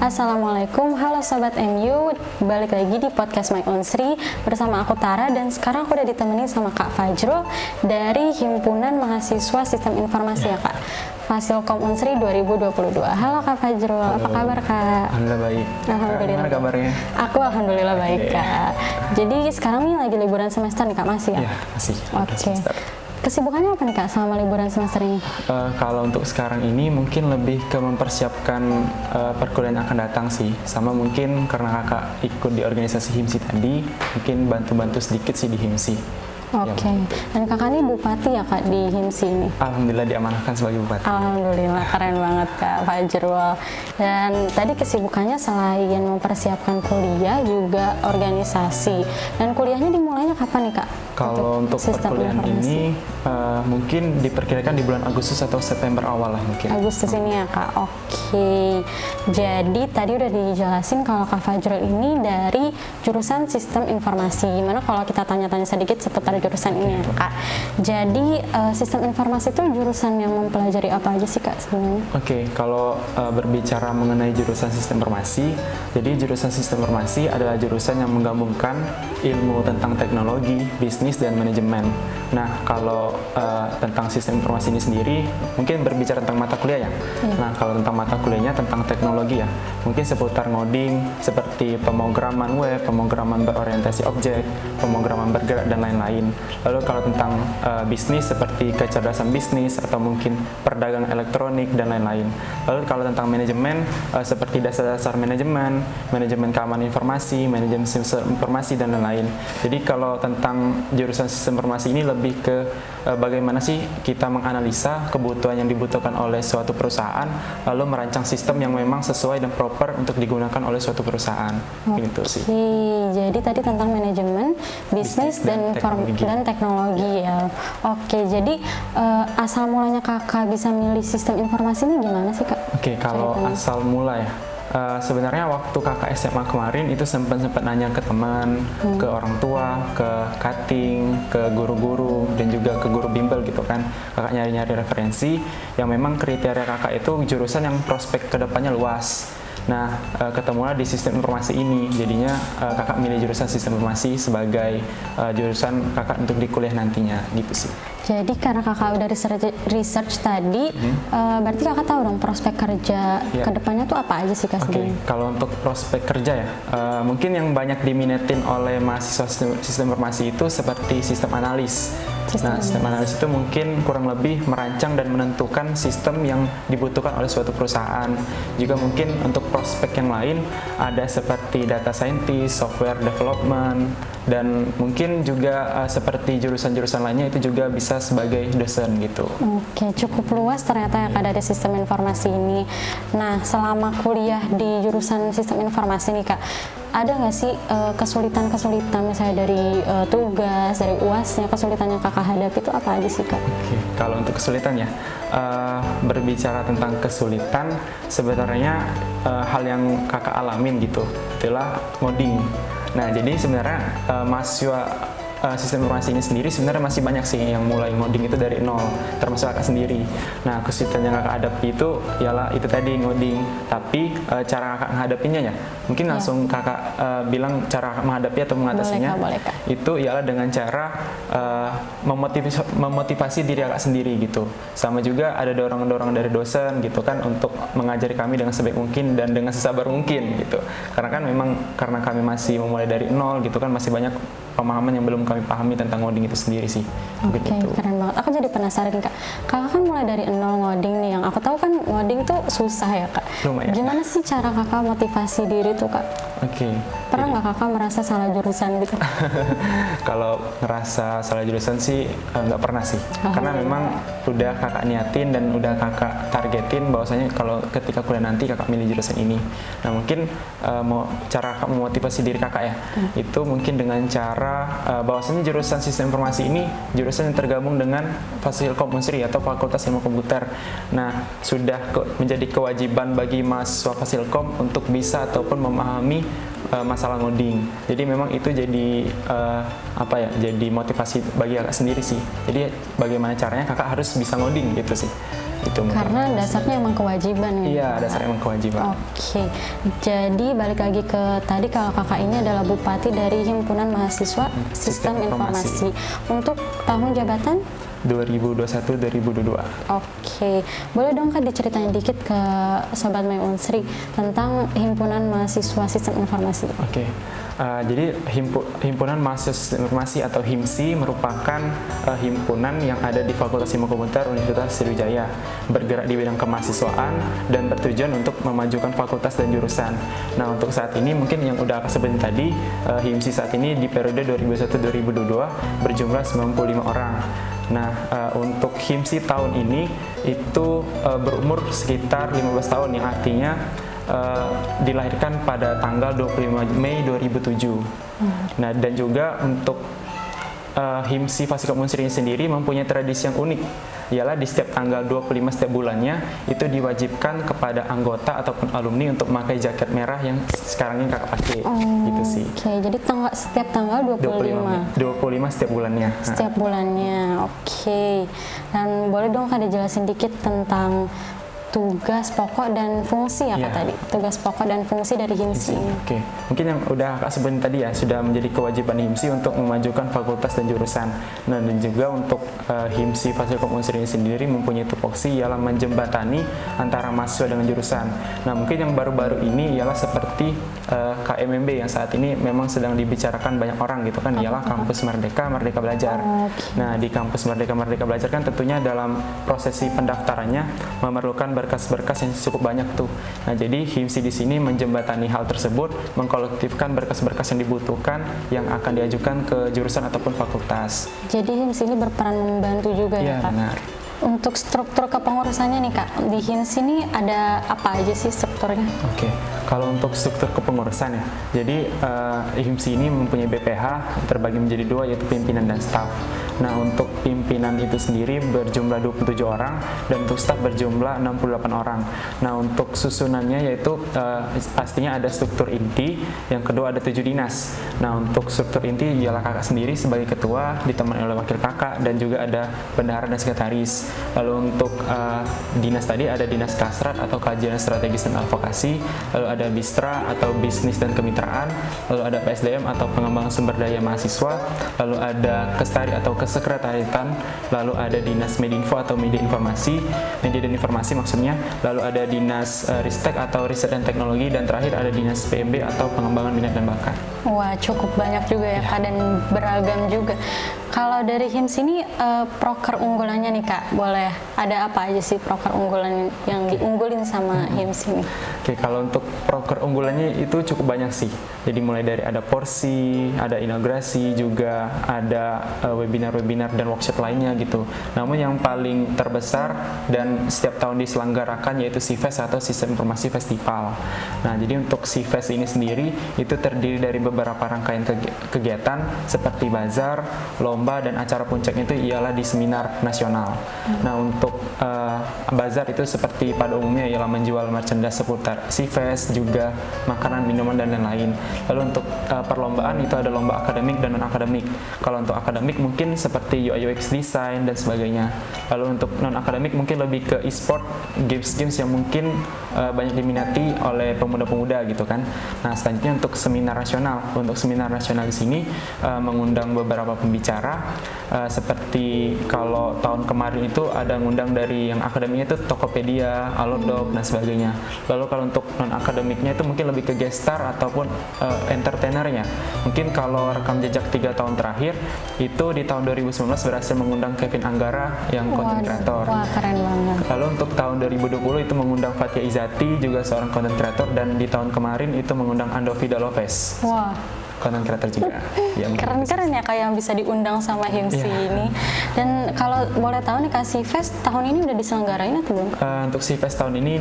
Assalamualaikum, halo Sobat MU, balik lagi di podcast Mike Unsri bersama aku Tara, dan sekarang aku udah ditemani sama Kak Fajrul dari Himpunan Mahasiswa Sistem Informasi ya Kak, Fasilkom Unsri 2022. Halo Kak Fajrul, apa kabar Kak? Alhamdulillah baik. Alhamdulillah. Gimana kabarnya? Aku alhamdulillah baik Kak. Jadi sekarang nih lagi liburan semester nih Kak, masih ya? Iya, masih. Oke. Kesibukannya apa nih Kak selama liburan semester ini? Kalau untuk sekarang ini mungkin lebih ke mempersiapkan perkuliahan yang akan datang sih. Sama mungkin karena kakak ikut di organisasi HIMSI tadi, mungkin bantu-bantu sedikit sih di HIMSI. Oke. Dan kakak ini bupati ya Kak di HIMSI ini? Alhamdulillah diamanahkan sebagai bupati. Alhamdulillah, keren banget Kak Fajrul. Dan tadi kesibukannya selain mempersiapkan kuliah juga organisasi. Dan kuliahnya dimulainya kapan nih Kak? Kalau untuk perkuliahan ini mungkin diperkirakan di bulan Agustus atau September awal lah mungkin. Agustus ini ya Kak, oke. Jadi tadi udah dijelasin kalau Kak Fajrul ini dari jurusan Sistem Informasi. Gimana kalau kita tanya-tanya sedikit seputar jurusan ini ya Kak? Jadi Sistem Informasi itu jurusan yang mempelajari apa aja sih Kak sebenarnya? Oke, kalau berbicara mengenai jurusan Sistem Informasi, jadi jurusan Sistem Informasi adalah jurusan yang menggabungkan ilmu tentang teknologi, bisnis, dan manajemen. Nah, kalau tentang sistem informasi ini sendiri, mungkin berbicara tentang mata kuliah ya. Nah, kalau tentang mata kuliahnya tentang teknologi ya, mungkin seputar ngoding, seperti pemrograman web, pemrograman berorientasi objek, pemrograman bergerak, dan lain-lain. Lalu kalau tentang bisnis, seperti kecerdasan bisnis, atau mungkin perdagangan elektronik, dan lain-lain. Lalu kalau tentang manajemen, seperti dasar-dasar manajemen, manajemen keamanan informasi, manajemen sistem informasi, dan lain-lain. Jadi kalau tentang jurusan sistem informasi ini lebih ke bagaimana sih kita menganalisa kebutuhan yang dibutuhkan oleh suatu perusahaan, lalu merancang sistem yang memang sesuai dan proper untuk digunakan oleh suatu perusahaan. Gitu sih. Jadi tadi tentang manajemen, bisnis, dan teknologi ya. Oke, jadi asal mulanya kakak bisa milih sistem informasi ini gimana sih Kak? Oke, kalau asal mula ya. Sebenarnya waktu kakak SMA kemarin itu sempat nanya ke teman, ke orang tua, ke cutting, ke guru-guru, dan juga ke guru bimbel gitu kan. Kakak nyari-nyari referensi yang memang kriteria kakak itu jurusan yang prospek kedepannya luas. Nah, ketemulah di sistem informasi ini, jadinya kakak milih jurusan sistem informasi sebagai jurusan kakak untuk di kuliah nantinya, gitu sih. Jadi karena kakak udah research tadi, berarti kakak tahu dong prospek kerja kedepannya tuh apa aja sih Kak? Oke, kalau untuk prospek kerja ya, mungkin yang banyak diminatin oleh mahasiswa sistem informasi itu seperti sistem analis. Sistem analis itu mungkin kurang lebih merancang dan menentukan sistem yang dibutuhkan oleh suatu perusahaan. Juga mungkin untuk prospek yang lain ada seperti data scientist, software development, dan mungkin juga seperti jurusan-jurusan lainnya itu juga bisa sebagai dosen gitu. Oke, cukup luas ternyata ya Kak dari sistem informasi ini. Nah, selama kuliah di jurusan sistem informasi nih Kak, ada nggak sih kesulitan-kesulitan misalnya dari tugas, dari UASnya, kesulitan yang kakak hadapi itu apa aja sih Kak? Oke, kalau untuk kesulitan ya, berbicara tentang kesulitan, sebenarnya hal yang kakak alamin gitu, adalah ngoding. Nah, jadi sebenarnya mahasiswa sistem informasi ini sendiri sebenarnya masih banyak sih yang mulai ngoding itu dari nol, termasuk kakak sendiri. Nah, kesulitan yang kakak hadapi itu ialah itu tadi ngoding. Tapi cara kakak menghadapinya ya, mungkin langsung kakak bilang cara kakak menghadapi atau mengatasinya. Boleh, Kak. Itu ialah dengan cara memotivasi diri kakak sendiri gitu. Sama juga ada dorongan-dorongan dari dosen gitu kan untuk mengajari kami dengan sebaik mungkin dan dengan sesabar mungkin gitu. Karena kan memang karena kami masih memulai dari nol gitu kan, masih banyak pemahaman yang belum kami pahami tentang ngoding itu sendiri sih. Oke, keren banget. Aku jadi penasaran Kak. Kakak kan mulai dari nol ngoding nih. Yang aku tahu kan ngoding tuh susah ya Kak. Lumayan. Gimana sih cara kakak motivasi diri tuh Kak? Oke. Pernah nggak kakak merasa salah jurusan gitu? Kalau ngerasa salah jurusan sih nggak pernah sih. Karena memang udah kakak niatin dan udah kakak targetin bahwasanya kalau ketika kuliah nanti kakak milih jurusan ini. Nah, mungkin cara kakak memotivasi diri kakak ya, itu mungkin dengan cara bahwasanya jurusan sistem informasi ini jurusan yang tergabung dengan Fasilkom Unsri atau Fakultas Ilmu Komputer. Nah, sudah menjadi kewajiban bagi mahasiswa Fasilkom untuk bisa ataupun memahami masalah ngoding. Jadi memang itu jadi jadi motivasi bagi kakak sendiri sih. Jadi bagaimana caranya kakak harus bisa ngoding gitu sih. Itu mungkin. Karena dasarnya emang kewajiban ya. Iya, dasarnya emang kewajiban. Oke, jadi balik lagi ke tadi, kalau kakak ini adalah bupati dari Himpunan Mahasiswa Sistem Informasi. Untuk tahun jabatan 2021-2022. Oke, boleh dong Kak diceritain dikit ke Sobat My Unsri tentang Himpunan Mahasiswa Sistem Informasi. Oke. Jadi Himpunan Mahasiswa Sistem Informasi atau HIMSI merupakan himpunan yang ada di Fakultas Ilmu Komputer Universitas Sriwijaya, bergerak di bidang kemahasiswaan dan bertujuan untuk memajukan fakultas dan jurusan. Nah, untuk saat ini mungkin yang udah aku sebutin tadi, HIMSI saat ini di periode 2021-2022 berjumlah 95 orang. Nah, untuk HIMSI tahun ini itu berumur sekitar 15 tahun, yang artinya dilahirkan pada tanggal 25 Mei 2007. Nah, dan juga untuk HIMSI Fasilkom Unsri ini sendiri mempunyai tradisi yang unik, ialah di setiap tanggal 25 setiap bulannya itu diwajibkan kepada anggota ataupun alumni untuk memakai jaket merah yang sekarang ini kakak pakai. Gitu sih. Oke, jadi setiap tanggal 25 setiap bulannya. Setiap bulannya, oke. Dan boleh dong Kak dijelasin dikit tentang tugas pokok dan fungsi ya Kak tadi? Tugas pokok dan fungsi dari HIMSI. Oke, mungkin yang udah Kak sebutin tadi ya, sudah menjadi kewajiban HIMSI untuk memajukan fakultas dan jurusan. Nah, dan juga untuk HIMSI Fasilkom Unsri ini sendiri mempunyai tupoksi ialah menjembatani antara mahasiswa dengan jurusan. Nah, mungkin yang baru-baru ini ialah seperti KMMB yang saat ini memang sedang dibicarakan banyak orang gitu kan, ialah Kampus Merdeka, Merdeka Belajar. Nah, di Kampus Merdeka, Merdeka Belajar kan tentunya dalam prosesi pendaftarannya memerlukan berkas-berkas yang cukup banyak tuh. Nah, jadi HIMSI di sini menjembatani hal tersebut, mengkolektifkan berkas-berkas yang dibutuhkan yang akan diajukan ke jurusan ataupun fakultas. Jadi HIMSI ini berperan membantu juga ya Kak? Benar. Untuk struktur kepengurusannya nih Kak, di HIMSI ini ada apa aja sih strukturnya? Oke, kalau untuk struktur kepengurusan ya, jadi HIMSI ini mempunyai BPH terbagi menjadi dua, yaitu pimpinan dan staf. Nah, untuk pimpinan itu sendiri berjumlah 27 orang dan untuk staf berjumlah 68 orang. Nah, untuk susunannya yaitu pastinya ada struktur inti, yang kedua ada 7 dinas. Nah, untuk struktur inti ialah kakak sendiri sebagai ketua, ditemani oleh wakil kakak, dan juga ada bendahara dan sekretaris. Lalu untuk dinas tadi ada dinas kasrat atau kajian strategis dan advokasi, lalu ada bistra atau bisnis dan kemitraan, lalu ada PSDM atau pengembangan sumber daya mahasiswa, lalu ada kestari atau kesekretariatan, lalu ada dinas Medinfo atau media informasi, media dan informasi maksudnya, lalu ada dinas Ristek atau riset dan teknologi, dan terakhir ada dinas PMB atau pengembangan minat dan bakat. Wah, cukup banyak juga ya Kak, dan beragam juga. Kalau dari HIMSI ini proker unggulannya nih Kak, boleh ada apa aja sih proker unggulan yang diunggulin sama HIMSI ini? Oke, kalau untuk proker unggulannya itu cukup banyak sih. Jadi mulai dari ada porsi, ada inaugurasi, juga ada webinar-webinar dan workshop lainnya gitu. Namun yang paling terbesar dan setiap tahun diselenggarakan yaitu SIFES atau Sistem Informasi Festival. Nah, jadi untuk SIFES ini sendiri itu terdiri dari beberapa rangkaian kegiatan seperti bazar, lomba, dan acara puncaknya itu ialah di seminar nasional. Nah, untuk bazar itu seperti pada umumnya ialah menjual merchandise seputar SIFES, juga makanan, minuman, dan lain-lain. Lalu untuk perlombaan itu ada lomba akademik dan non-akademik. Kalau untuk akademik mungkin seperti UI UX design dan sebagainya. Lalu untuk non-akademik mungkin lebih ke e-sport, games-games yang mungkin banyak diminati oleh pemuda-pemuda gitu kan. Nah, selanjutnya untuk seminar nasional. Untuk seminar nasional di sini mengundang beberapa pembicara, seperti kalau tahun kemarin itu ada ngundang dari yang akademiknya itu Tokopedia, Alodoc, dan sebagainya. Lalu kalau untuk non-akademiknya itu mungkin lebih ke guest star ataupun entertainernya. Mungkin kalau rekam jejak 3 tahun terakhir itu di tahun 2019 berhasil mengundang Kevin Anggara yang content creator. Wah, keren banget. Lalu untuk tahun 2020 itu mengundang Fathia Izati, juga seorang content creator, dan di tahun kemarin itu mengundang Andovida Lopez. Wah, content creator juga. Ya, keren-keren ya Kak yang bisa diundang sama HIMSI ini. Dan kalau boleh tahu nih Kak, SIFES tahun ini udah diselenggarain atau belum? Untuk SIFES tahun ini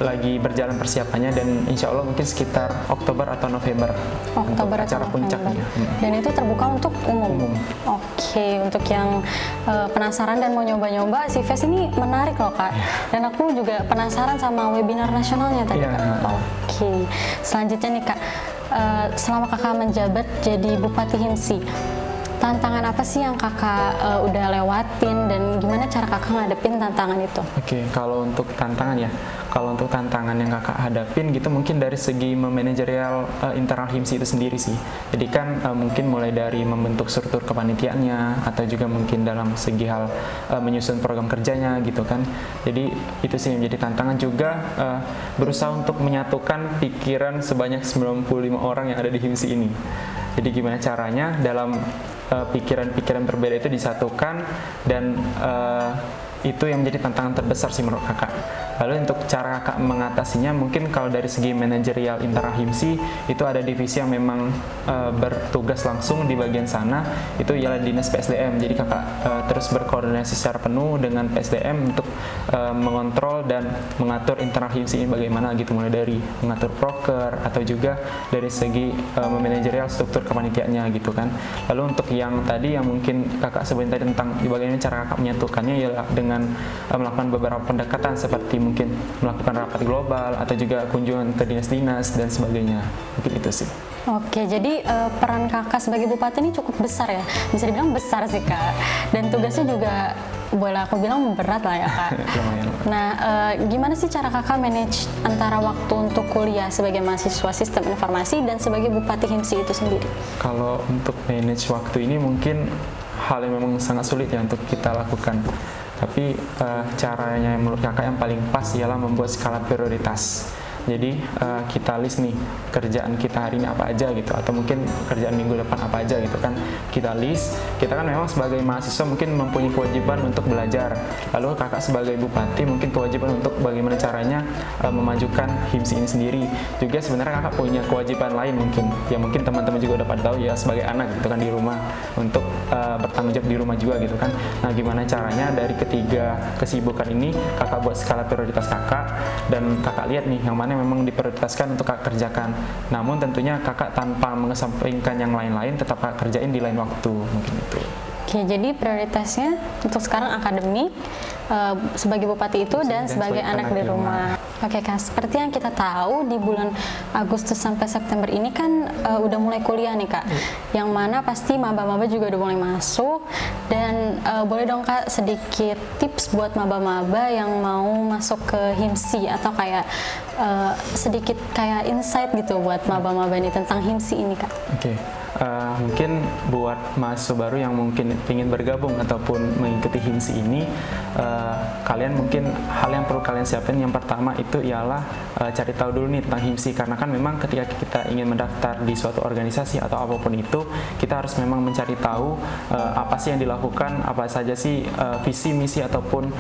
lagi berjalan persiapannya, dan insya Allah mungkin sekitar Oktober atau November. Oktober untuk acara puncaknya. Dan itu terbuka untuk umum. Oke, untuk yang penasaran dan mau nyoba-nyoba, SIFES ini menarik loh Kak. Dan aku juga penasaran sama webinar nasionalnya tadi Kak. Oke, selanjutnya nih Kak, selama Kakak menjabat jadi Bupati HIMSI, tantangan apa sih yang kakak udah lewatin dan gimana cara kakak ngadepin tantangan itu? Oke, kalau untuk tantangan ya, kalau untuk tantangan yang kakak hadapin gitu mungkin dari segi memanajerial internal HIMSI itu sendiri sih. Jadi kan mungkin mulai dari membentuk struktur kepanitiaannya atau juga mungkin dalam segi hal menyusun program kerjanya gitu kan. Jadi itu sih yang menjadi tantangan juga, berusaha untuk menyatukan pikiran sebanyak 95 orang yang ada di HIMSI ini. Jadi gimana caranya dalam pikiran-pikiran berbeda itu disatukan dan itu yang menjadi tantangan terbesar sih menurut kakak. Lalu untuk cara kakak mengatasinya mungkin kalau dari segi manajerial internal HIMSI itu ada divisi yang memang bertugas langsung di bagian sana, itu ialah dinas PSDM. Jadi kakak terus berkoordinasi secara penuh dengan PSDM untuk mengontrol dan mengatur internal HIMSI ini bagaimana gitu, mulai dari mengatur proker atau juga dari segi memanajerial struktur kepanitiaannya gitu kan. Lalu untuk yang tadi yang mungkin kakak sebutin tadi tentang bagaimana cara kakak menyatukannya ialah dengan melakukan beberapa pendekatan seperti mungkin melakukan rapat global atau juga kunjungan ke dinas-dinas dan sebagainya. Mungkin itu sih. Oke, jadi peran kakak sebagai bupati ini cukup besar ya, bisa dibilang besar sih kak. Dan tugasnya juga boleh aku bilang berat lah ya kak. Lumayan. Nah, gimana sih cara kakak manage antara waktu untuk kuliah sebagai mahasiswa sistem informasi dan sebagai bupati HIMSI itu sendiri? Kalau untuk manage waktu ini mungkin hal yang memang sangat sulit ya untuk kita lakukan. Tapi caranya menurut kakak yang paling pas ialah membuat skala prioritas. Jadi kita list nih kerjaan kita hari ini apa aja gitu, atau mungkin kerjaan minggu depan apa aja gitu kan, kita list. Kita kan memang sebagai mahasiswa mungkin mempunyai kewajiban untuk belajar. Lalu kakak sebagai bupati mungkin kewajiban untuk bagaimana caranya memajukan HIMSI ini sendiri. Juga sebenarnya kakak punya kewajiban lain mungkin, ya mungkin teman-teman juga udah pada tahu ya, sebagai anak gitu kan di rumah untuk bertanggung jawab di rumah juga gitu kan. Nah gimana caranya dari ketiga kesibukan ini kakak buat skala prioritas kakak, dan kakak lihat nih yang mana memang diprioritaskan untuk kakak kerjakan. Namun tentunya kakak tanpa mengesampingkan yang lain-lain, tetap kakak kerjain di lain waktu, mungkin itu. Oke, jadi prioritasnya untuk sekarang akademik sebagai bupati itu dan sebagai anak di rumah. Oke kak, seperti yang kita tahu di bulan Agustus sampai September ini kan udah mulai kuliah nih kak, yang mana pasti maba-maba juga udah mulai masuk. Dan boleh dong kak sedikit tips buat maba-maba yang mau masuk ke HIMSI, atau kayak sedikit kayak insight gitu buat maba-maba ini tentang HIMSI ini kak. Oke. Mungkin buat mahasiswa baru yang mungkin ingin bergabung ataupun mengikuti HIMSI ini, kalian mungkin hal yang perlu kalian siapin yang pertama itu ialah cari tahu dulu nih tentang HIMSI, karena kan memang ketika kita ingin mendaftar di suatu organisasi atau apapun itu, kita harus memang mencari tahu apa sih yang dilakukan, apa saja sih visi misi ataupun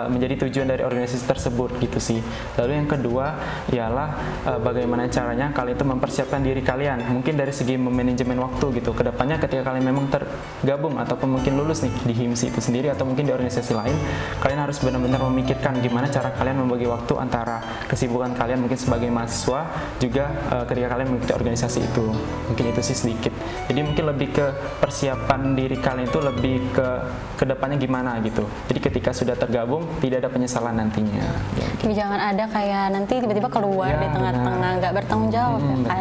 menjadi tujuan dari organisasi tersebut gitu sih. Lalu yang kedua ialah bagaimana caranya kalian itu mempersiapkan diri kalian, mungkin dari segi manajemen waktu gitu. Kedepannya ketika kalian memang tergabung ataupun mungkin lulus nih di HIMSI itu sendiri atau mungkin di organisasi lain, kalian harus benar-benar memikirkan gimana cara kalian membagi waktu antara kesibukan kalian mungkin sebagai mahasiswa juga ketika kalian mengikuti organisasi itu. Mungkin itu sih sedikit. Jadi mungkin lebih ke persiapan diri kalian itu lebih ke kedepannya gimana gitu. Jadi ketika sudah tergabung tidak ada penyesalan nantinya. Jadi jangan ada kayak nanti tiba-tiba keluar di tengah-tengah nggak bertanggung jawab ya kak.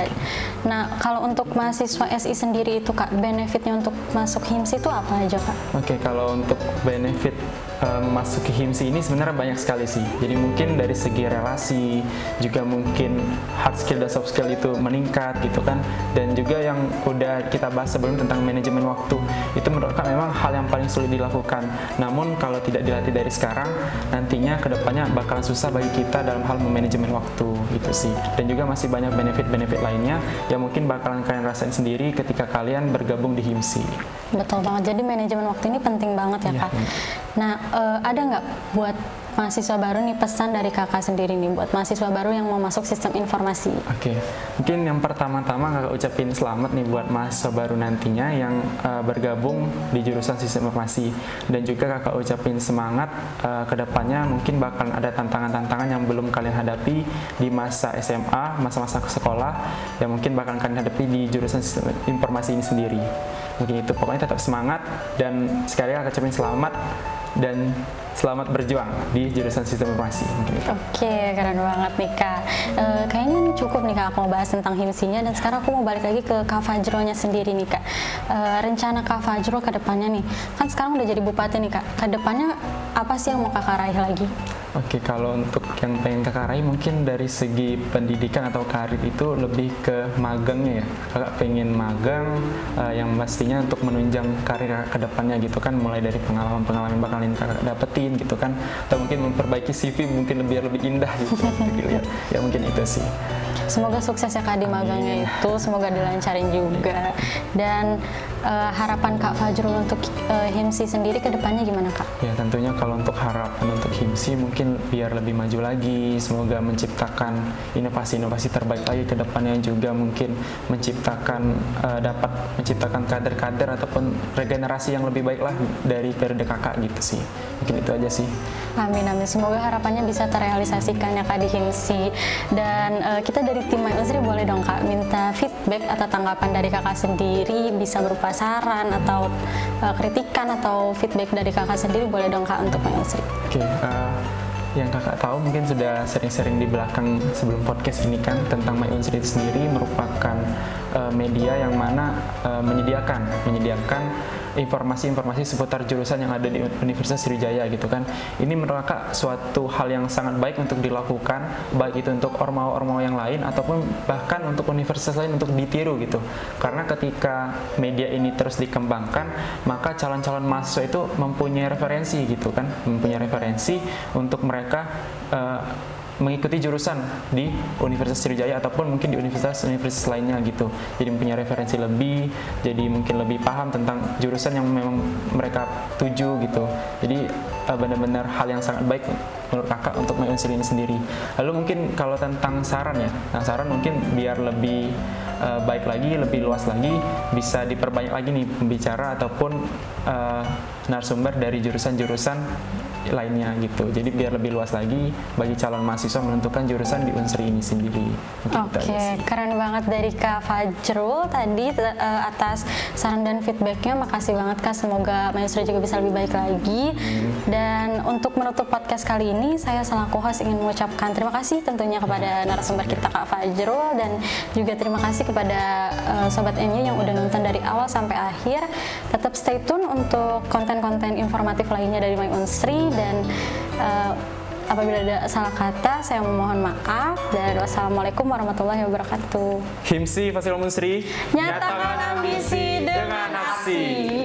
Nah kalau untuk mahasiswa SI sendiri itu kak, benefitnya untuk masuk HIMSI itu apa aja kak? Oke, kalau untuk benefit memasuki HIMSI ini sebenarnya banyak sekali sih. Jadi mungkin dari segi relasi, juga mungkin hard skill dan soft skill itu meningkat gitu kan. Dan juga yang udah kita bahas sebelum tentang manajemen waktu, itu menurut kami memang hal yang paling sulit dilakukan. Namun kalau tidak dilatih dari sekarang, nantinya kedepannya bakalan susah bagi kita dalam hal memanajemen waktu gitu sih. Dan juga masih banyak benefit-benefit lainnya yang mungkin bakalan kalian rasain sendiri ketika kalian bergabung di HIMSI. Betul banget, jadi manajemen waktu ini penting banget ya kak. Nah, ada nggak buat mahasiswa baru nih pesan dari kakak sendiri nih buat mahasiswa baru yang mau masuk sistem informasi? Oke, mungkin yang pertama-tama kakak ucapin selamat nih buat mahasiswa baru nantinya yang bergabung di jurusan sistem informasi, dan juga kakak ucapin semangat kedepannya. Mungkin bakal ada tantangan-tantangan yang belum kalian hadapi di masa SMA, masa-masa sekolah yang mungkin bakal kalian hadapi di jurusan sistem informasi ini sendiri. Mungkin itu, pokoknya tetap semangat, dan sekali lagi kakak ucapin selamat. Dan selamat berjuang di jurusan Sistem Informasi. Mungkin itu. Oke, keren banget nih Kak. Kayaknya ini cukup nih Kak, aku mau bahas tentang HIMSI-nya, dan sekarang aku mau balik lagi ke Kak Fajrulnya sendiri nih Kak. Rencana Kak Fajrul ke depannya nih, kan sekarang udah jadi bupati nih Kak, ke depannya apa sih yang mau Kakak raih lagi? Oke, kalau untuk yang pengen kakak raih mungkin dari segi pendidikan atau karir itu lebih ke magangnya ya. Kakak pengen magang yang pastinya untuk menunjang karir ke depannya gitu kan, mulai dari pengalaman-pengalaman bakalan kakak dapetin gitu kan, atau mungkin memperbaiki CV mungkin lebih indah gitu. Ya mungkin itu sih. Semoga sukses ya Kak di magangnya itu, semoga dilancarin juga. Dan harapan Kak Fajrul untuk HIMSI sendiri ke depannya gimana Kak? Ya tentunya kalau untuk harapan untuk HIMSI mungkin biar lebih maju lagi, semoga menciptakan inovasi-inovasi terbaik lagi ke depannya, juga mungkin dapat menciptakan kader-kader ataupun regenerasi yang lebih baik lah dari periode kakak gitu sih. Mungkin itu aja sih. Amin, amin. Semoga harapannya bisa terrealisasikan ya Kak di HIMSI. Dan kita dari tim My Unsri boleh dong Kak minta feedback atau tanggapan dari kakak sendiri, bisa berupa saran atau kritikan atau feedback dari kakak sendiri, boleh dong Kak untuk My Unsri. Oke, yang kakak tahu mungkin sudah sering-sering di belakang sebelum podcast ini kan, tentang My Unsri itu sendiri merupakan media yang mana menyediakan informasi-informasi seputar jurusan yang ada di Universitas Sriwijaya gitu kan. Ini merupakan suatu hal yang sangat baik untuk dilakukan, baik itu untuk ormawa-ormawa yang lain ataupun bahkan untuk universitas lain untuk ditiru gitu. Karena ketika media ini terus dikembangkan, maka calon-calon mahasiswa itu mempunyai referensi gitu kan, mempunyai referensi untuk mereka mengikuti jurusan di Universitas Sriwijaya ataupun mungkin di universitas lainnya gitu. Jadi mempunyai referensi lebih, jadi mungkin lebih paham tentang jurusan yang memang mereka tuju gitu. Jadi benar-benar hal yang sangat baik menurut kakak untuk My Unsri ini sendiri. Lalu mungkin kalau tentang saran ya, saran mungkin biar lebih baik lagi, lebih luas lagi, bisa diperbanyak lagi nih pembicara ataupun narasumber dari jurusan-jurusan lainnya gitu. Jadi biar lebih luas lagi bagi calon mahasiswa menentukan jurusan di Unsri ini sendiri. Oke, keren banget dari Kak Fajrul tadi atas saran dan feedbacknya. Makasih banget Kak, semoga My Unsri juga bisa lebih baik lagi. Dan untuk menutup podcast kali ini, saya selaku host ingin mengucapkan terima kasih tentunya kepada narasumber kita Kak Fajrul, dan juga terima kasih kepada Sobat MY yang udah nonton dari awal sampai akhir. Tetap stay tune untuk konten-konten informatif lainnya dari My Unsri. Dan apabila ada salah kata, saya memohon maaf. Dan wassalamualaikum warahmatullahi wabarakatuh. HIMSI Fasilum Unsri, nyatakan ambisi dengan aksi.